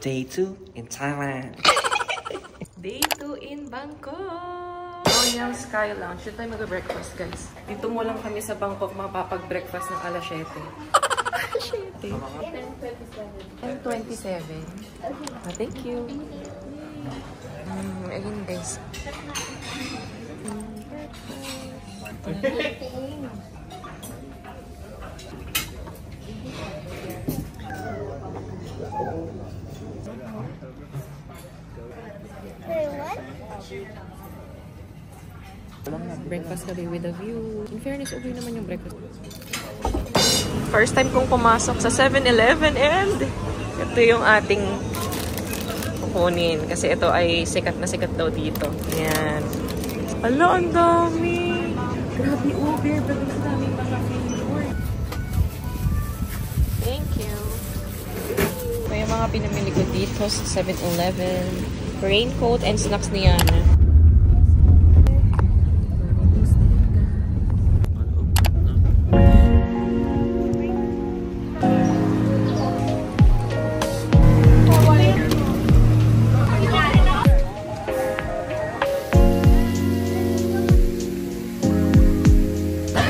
Day 2 in Thailand. Day 2 in Bangkok. Royal Sky Lounge. Dito tayo mag-breakfast, guys. Dito mo lang kami sa Bangkok mapapag-breakfast ng alas 7. Alas 7? 10:27. Thank you. Ayun, guys. Breakfast kami with a view. In fairness, okay naman yung breakfast. First time kong pumasok sa 7-Eleven and ito yung ating kukunin. Kasi ito ay sikat na sikat daw dito. Ayan. Ala, ang dami! Grabe, Uber. Bagay sa daming mga flavor. Thank you. Ito yung mga pinamili ko dito sa 7-Eleven. Raincoat and snacks ni Yana.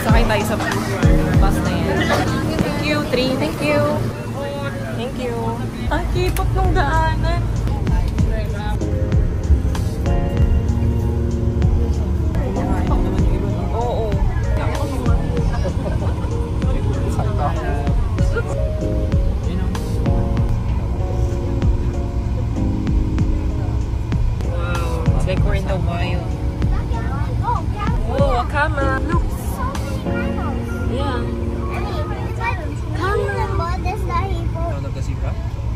Sakay tayo sa bus na yan. Thank you, 3. Thank you. Thank you. Ang kipot ng daanan. Oo. Wow. It's like we're in the wild. Oh, Akama. Look. Yeah.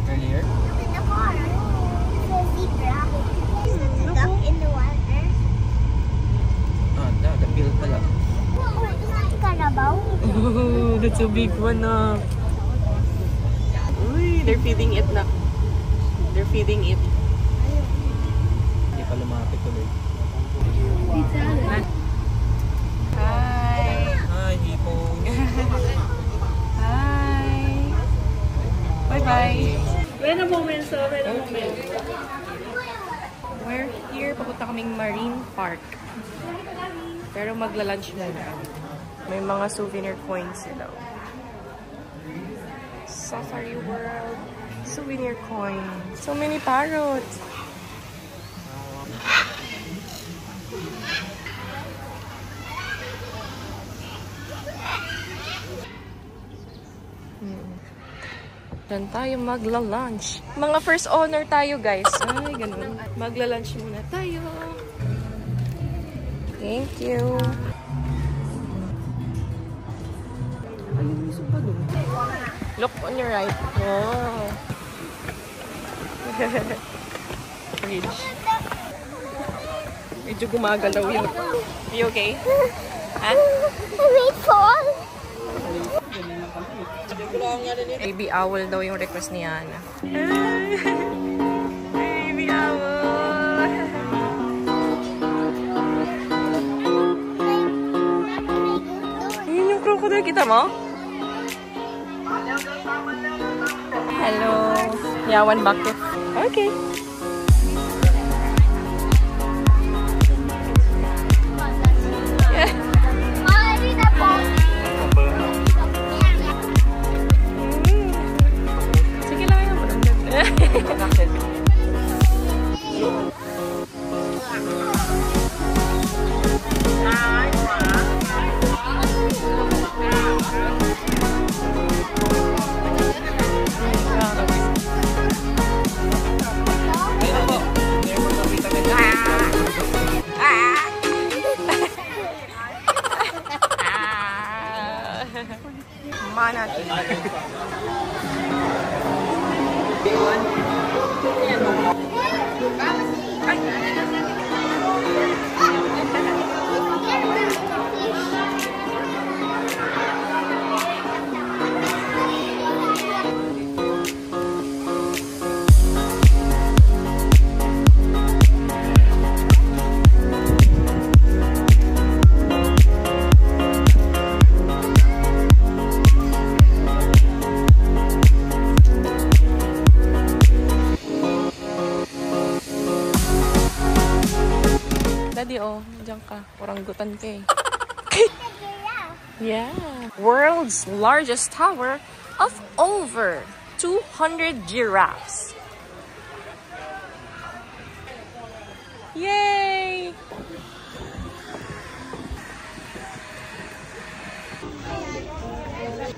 Earlier? In the car. The zebra. Stuck in the water. The pill pala. Oh, is that Carabao? Oh, that's a big one na. Uy, they're feeding it na. They're feeding it. Hindi pa lumapit tuloy. Hi. Hi, hippo. Hi. Bye-bye. Wait a moment, so wait a moment. We're here. Papunta kaming Marine Park. Pero magla-lunch muna. May mga souvenir coins sila. Safari World. Souvenir coins. So many parrots. Diyan tayo magla-lunch. Mga first owner tayo, guys. Ay, ganun. Magla-lunch muna tayo. Thank you. Ayun, may sopa doon. Look on your right. Oh. Fridge. Medyo gumagalaw yun. Are you okay? Ha? Wait for. Baby owl daw yung request ni Ana. Baby owl! Yun yung crocodile, kita mo? Hello! Yeah, one bucket. Okay. Sige, oh. Diyan ka. Oranggutan ka eh. Yeah. World's largest tower of over 200 giraffes. Yay!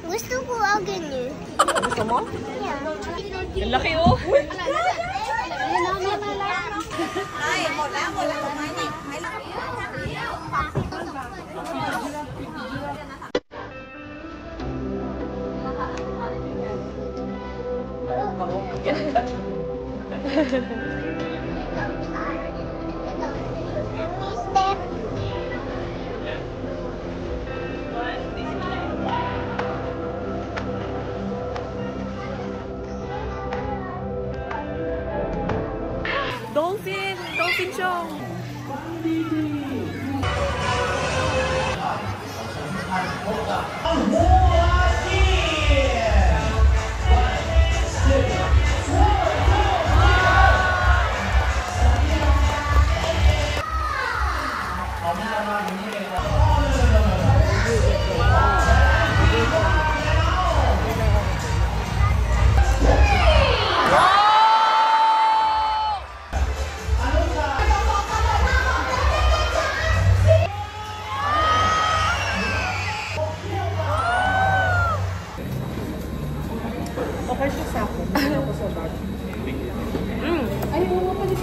Gusto ko ang ganyan. Gusto mo? Yeah. Ang laki oh. Step. Dolphin! Dolphin show!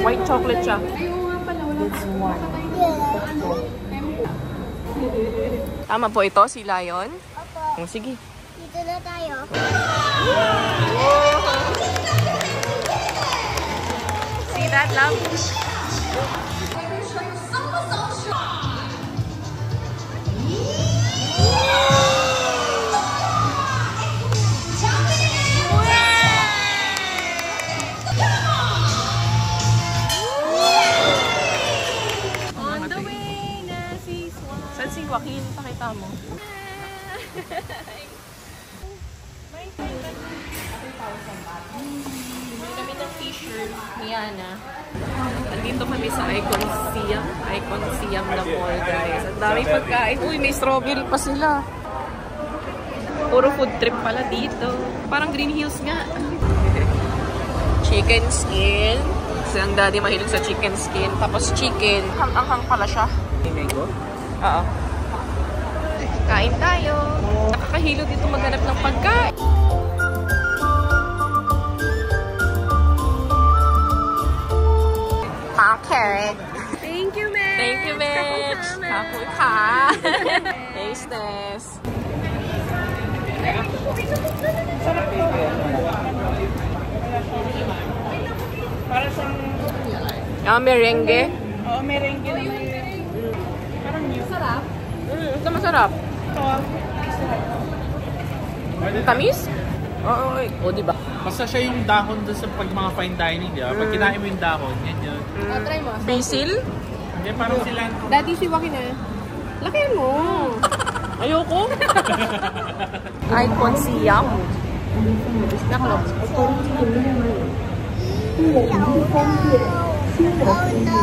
White chocolate siya. Tama po ito, si Lion. Opo. Oh, sige. Dito na tayo. See that, love? On the way na si Swan. Saan si Joaquin? Pakita mo. Bumili kami ng t-shirt ni Yana. Andito kami sa Icon Siam. Icon Siam na mall, guys. Ang dami pagkain. Uy, may strawberry pa sila. Puro food trip pala dito. Parang Green Hills nga. Chicken skin. Kasi ang daddy mahilig sa chicken skin. Tapos chicken. Hang-hang pala siya. Mango? Oo. Kain tayo. Nakakahilo dito maghanap ng pagkain. Carrot. Thank you, man. Thank you, Mitch. Kapul ka. Tastes. Merengue. Oo, merengue na may... Parang new. Sarap. Ito masarap. Tamis? Oo, o diba? Basta siya yung dahon doon sa pag mga fine dining, di ba? Pag kinain mo yung dahon, yan yun. Try mo. Basil? Hindi, parang cilantro. Daddy, si Joaquin na. Lakihan mo. Ayoko. Icon Siam. Nakalap. Oh, no.